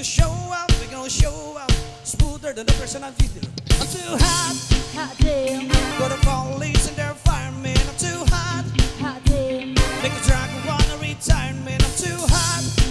gonna show up, we're gonna show up. Smoother than the person on video. I'm too hot, hot damn, got the police and their firemen. I'm too hot, hot damn, make a drunk wanna retirement. I'm too hot,